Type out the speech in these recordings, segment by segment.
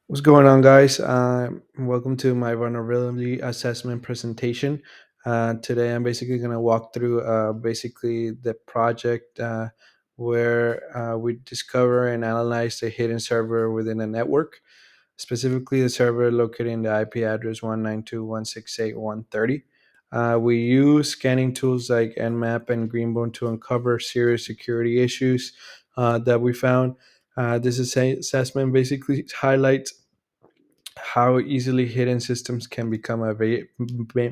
What's going on, guys? Welcome to my vulnerability assessment presentation. Today, I'm basically going to walk through basically the project where we discover and analyze the hidden server within a network, specifically the server located in the IP address 192.168.130. We use scanning tools like Nmap and Greenbone to uncover serious security issues that we found. This assessment basically highlights how easily hidden systems can become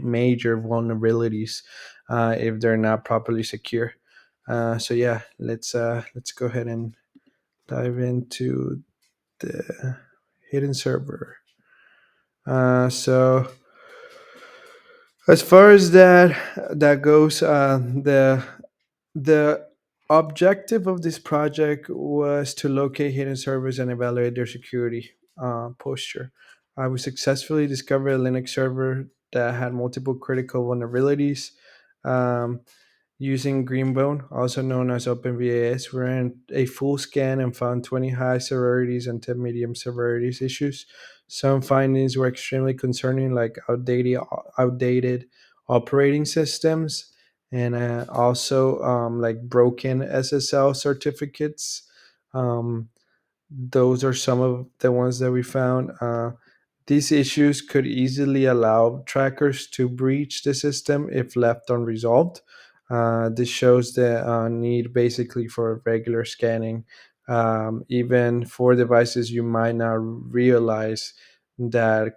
major vulnerabilities if they're not properly secure. So yeah, let's go ahead and dive into the hidden server. So as far as that goes, the objective of this project was to locate hidden servers and evaluate their security posture. We successfully discovered a Linux server that had multiple critical vulnerabilities. Um, Using Greenbone, also known as OpenVAS, we ran a full scan and found 20 high severities and 10 medium severities issues. Some findings were extremely concerning, like outdated operating systems and also like broken SSL certificates. Um, those are some of the ones that we found. These issues could easily allow trackers to breach the system if left unresolved. This shows the need basically for regular scanning, even for devices you might not realize that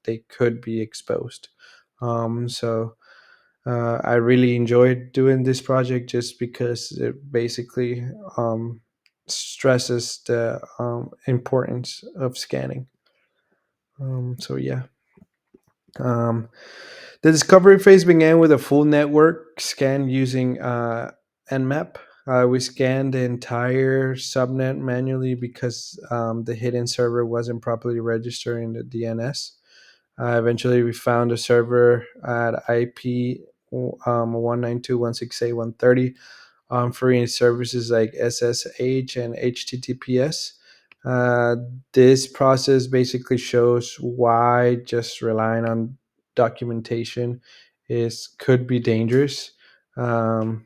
they could be exposed. I really enjoyed doing this project just because it basically stresses the importance of scanning. So yeah. Um, the discovery phase began with a full network scan using Nmap. We scanned the entire subnet manually because the hidden server wasn't properly registered in the DNS. Eventually, we found a server at IP 192.168.130 offering services like SSH and HTTPS. Uh, this process basically shows why just relying on documentation is could be dangerous. Um,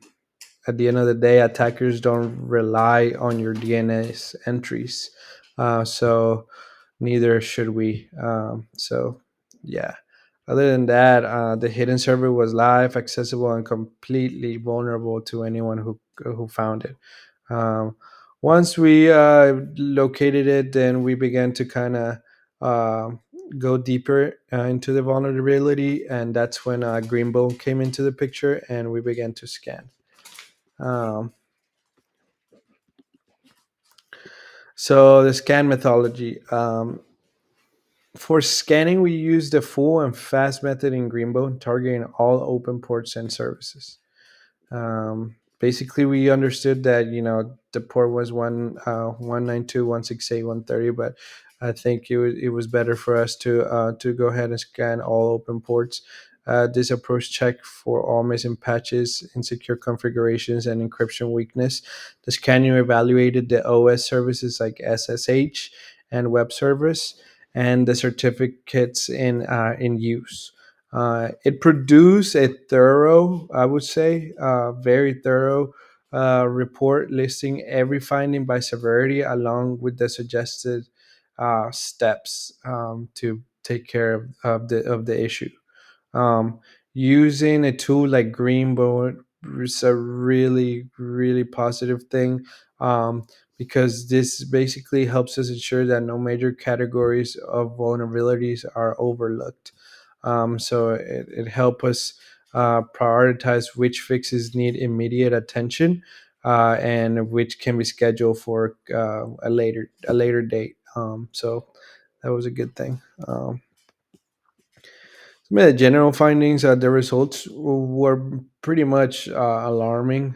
at the end of the day, attackers don't rely on your DNS entries, so neither should we. Yeah. Other than that, the hidden server was live, accessible, and completely vulnerable to anyone who found it. Um, Once we located it, then we began to kind of uh, go deeper into the vulnerability, and that's when Greenbow came into the picture, and we began to scan. Um, so the scan methodology. For scanning, we use the full and fast method in Greenbow, targeting all open ports and services. Basically, we understood that the port was 192.168.130, but I think it was better for us to go ahead and scan all open ports. This approach checked for all missing patches, insecure configurations, and encryption weakness. The scanner evaluated the OS services like SSH and web service and the certificates in use. It produced a thorough, I would say, very thorough report listing every finding by severity along with the suggested steps to take care of the issue. Um, Using a tool like Greenboard is a really, really positive thing because this basically helps us ensure that no major categories of vulnerabilities are overlooked. So it helps us prioritize which fixes need immediate attention and which can be scheduled for a later date. So that was a good thing. Some of the general findings, the results were pretty much alarming.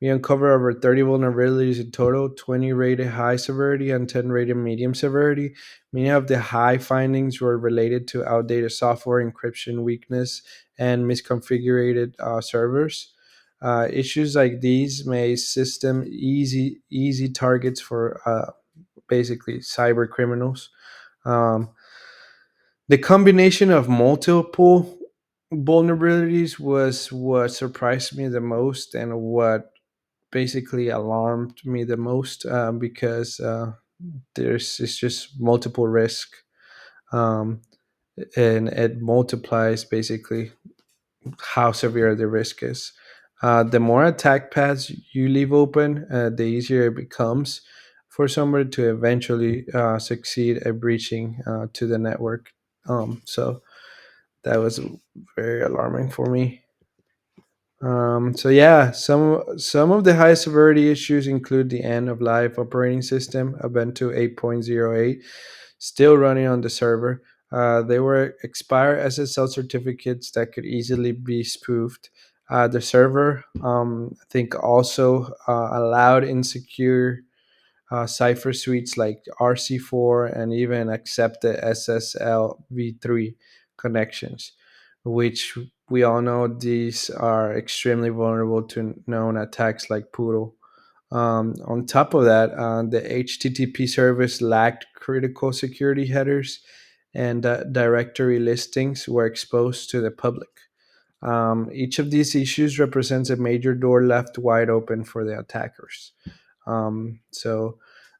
We uncovered over 30 vulnerabilities in total, 20 rated high severity and 10 rated medium severity. Many of the high findings were related to outdated software, encryption weakness, and misconfigured servers. Issues like these made system easy targets for basically cyber criminals. Um, the combination of multiple vulnerabilities was what surprised me the most and what basically alarmed me the most, because there's it's just multiple risk, um, and it multiplies basically how severe the risk is. The more attack paths you leave open, the easier it becomes for somebody to eventually succeed at breaching to the network. So that was very alarming for me. So yeah, some of the high severity issues include the end of life operating system Ubuntu 8.08 still running on the server. They were expired SSL certificates that could easily be spoofed. The server, I think, also allowed insecure cipher suites like RC4 and even accepted SSL v3 connections, which we all know these are extremely vulnerable to known attacks like Poodle. On top of that, the HTTP service lacked critical security headers, and directory listings were exposed to the public. Each of these issues represents a major door left wide open for the attackers. So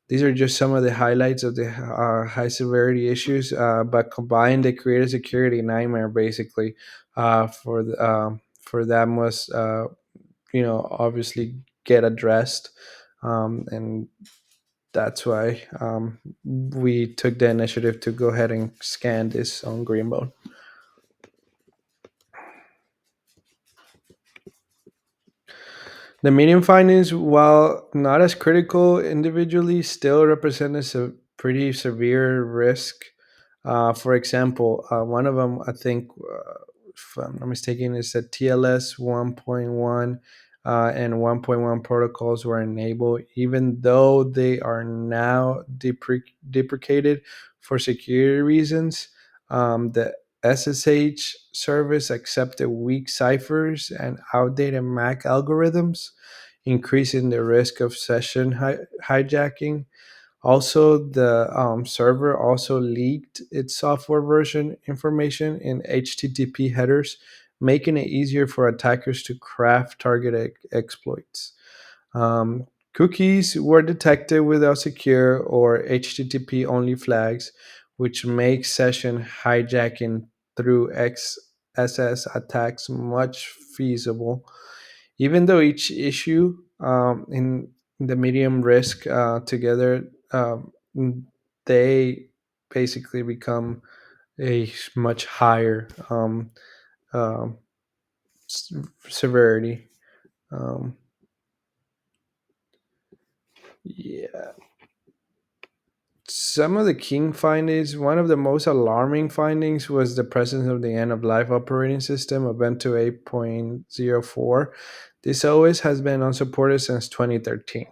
these are just some of the highlights of the high severity issues, but combined, they create a security nightmare basically for that must obviously get addressed, and that's why we took the initiative to go ahead and scan this on Greenbone. The medium findings, while not as critical individually, still represent a pretty severe risk. For example, one of them, I think, if I'm not mistaken, is that TLS 1.1 and 1.1 protocols were enabled, even though they are now deprecated for security reasons. The SSH service accepted weak ciphers and outdated MAC algorithms, increasing the risk of session hijacking. Also, the server also leaked its software version information in HTTP headers, making it easier for attackers to craft targeted exploits. Cookies were detected without secure or HTTP only flags, which makes session hijacking through XSS attacks much feasible. Even though each issue in the medium risk together, they basically become a much higher um, s- severity. Um, yeah. Some of the key findings, one of the most alarming findings was the presence of the end of life operating system, Ubuntu 8.04. This OS has been unsupported since 2013,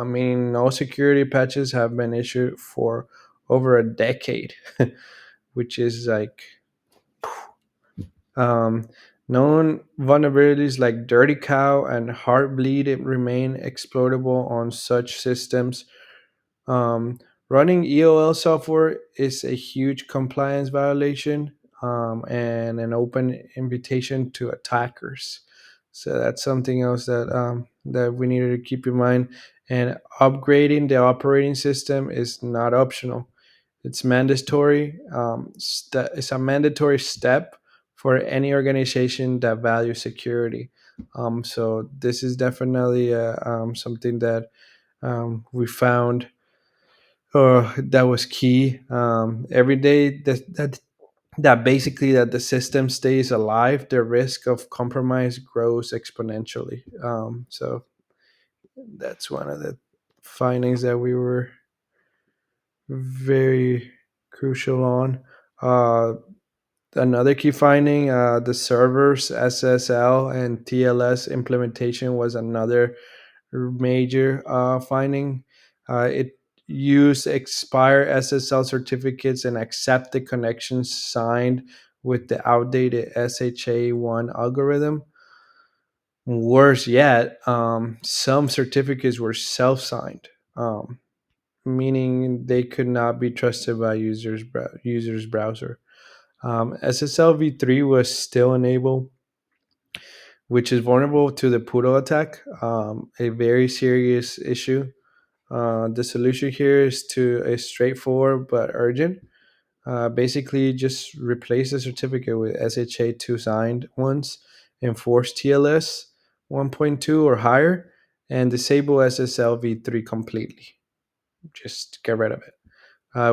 meaning no security patches have been issued for over a decade, which is like um, known vulnerabilities like Dirty Cow and Heartbleed remain exploitable on such systems. um, Running EOL software is a huge compliance violation, and an open invitation to attackers. So that's something else that we needed to keep in mind. And upgrading the operating system is not optional. It's mandatory. It's a mandatory step for any organization that values security. So this is definitely something that we found that was key. Every day that basically that the system stays alive, the risk of compromise grows exponentially. So that's one of the findings that we were very crucial on. Uh, Another key finding, the servers SSL and TLS implementation was another major finding. It used expire SSL certificates and accepted connections signed with the outdated SHA-1 algorithm. Worse yet, some certificates were self-signed. meaning they could not be trusted by users browser. SSL v3 was still enabled, which is vulnerable to the Poodle attack, a very serious issue. The solution here is straightforward but urgent. Basically, just replace the certificate with SHA-2 signed ones, enforce TLS 1.2 or higher, and disable SSL v3 completely. Just get rid of it.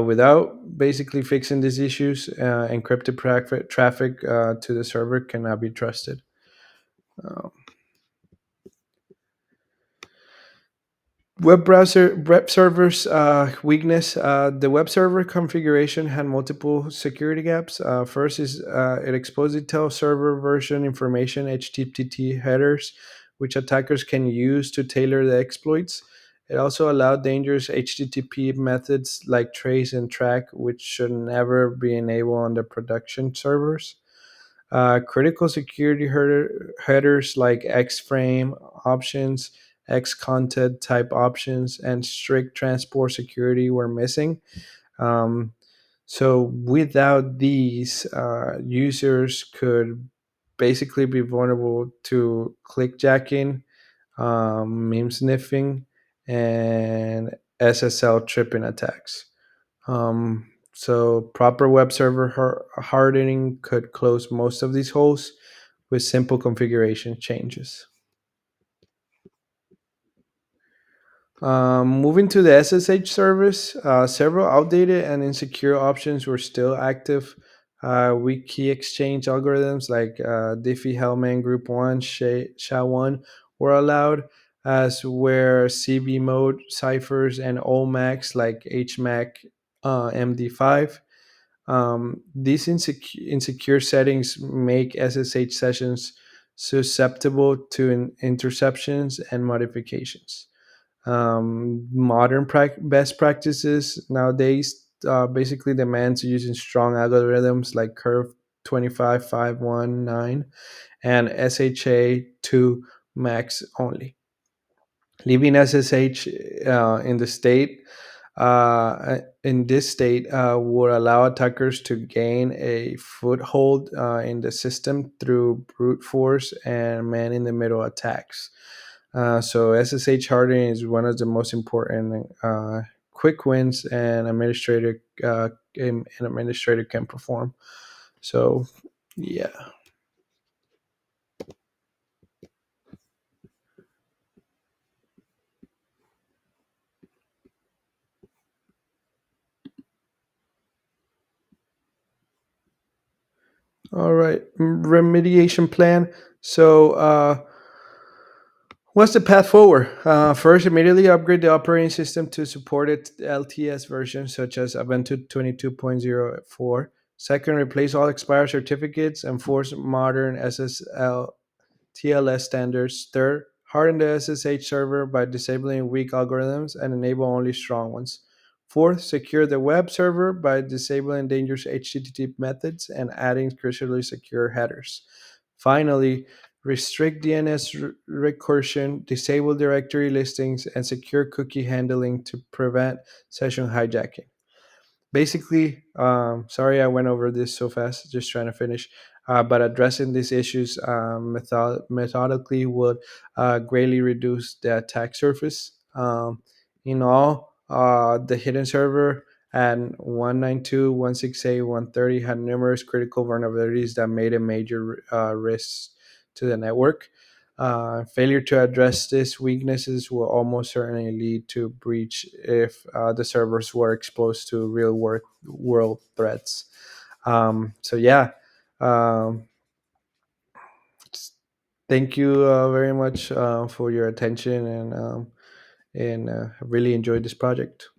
Without basically fixing these issues, encrypted traffic to the server cannot be trusted. Uh, web servers weakness. The web server configuration had multiple security gaps. First is it exposed detailed server version information HTTP headers, which attackers can use to tailor the exploits. It also allowed dangerous HTTP methods like trace and track, which should never be enabled on the production servers. Critical security headers like X-frame options, X-content type options, and strict transport security were missing. Um, so without these, users could basically be vulnerable to clickjacking, meme sniffing, and SSL tripping attacks. So proper web server hardening could close most of these holes with simple configuration changes. Moving to the SSH service, several outdated and insecure options were still active. Weak key exchange algorithms like Diffie-Hellman Group 1, SHA-1 were allowed, as were CB mode ciphers and OMACs like HMAC MD5. These insecure settings make SSH sessions susceptible to interceptions and modifications. Modern best practices nowadays basically demands using strong algorithms like Curve 25519 and SHA-2 max only. Leaving SSH in this state would allow attackers to gain a foothold in the system through brute force and man in the middle attacks. So SSH hardening is one of the most important quick wins an administrator can perform. So yeah. All right. Remediation plan. So what's the path forward? First, immediately upgrade the operating system to support its LTS version, such as Ubuntu 22.04. Second, replace all expired certificates and force modern SSL TLS standards. Third, harden the SSH server by disabling weak algorithms and enable only strong ones. Fourth, secure the web server by disabling dangerous HTTP methods and adding crucially secure headers. Finally, restrict DNS recursion, disable directory listings, and secure cookie handling to prevent session hijacking. Basically, sorry I went over this so fast, just trying to finish. But addressing these issues methodically would greatly reduce the attack surface. In all, the hidden server at 192.168.130 had numerous critical vulnerabilities that made a major risk to the network. Failure to address these weaknesses will almost certainly lead to breach if the servers were exposed to real world threats. So yeah, um, thank you very much for your attention and really enjoyed this project.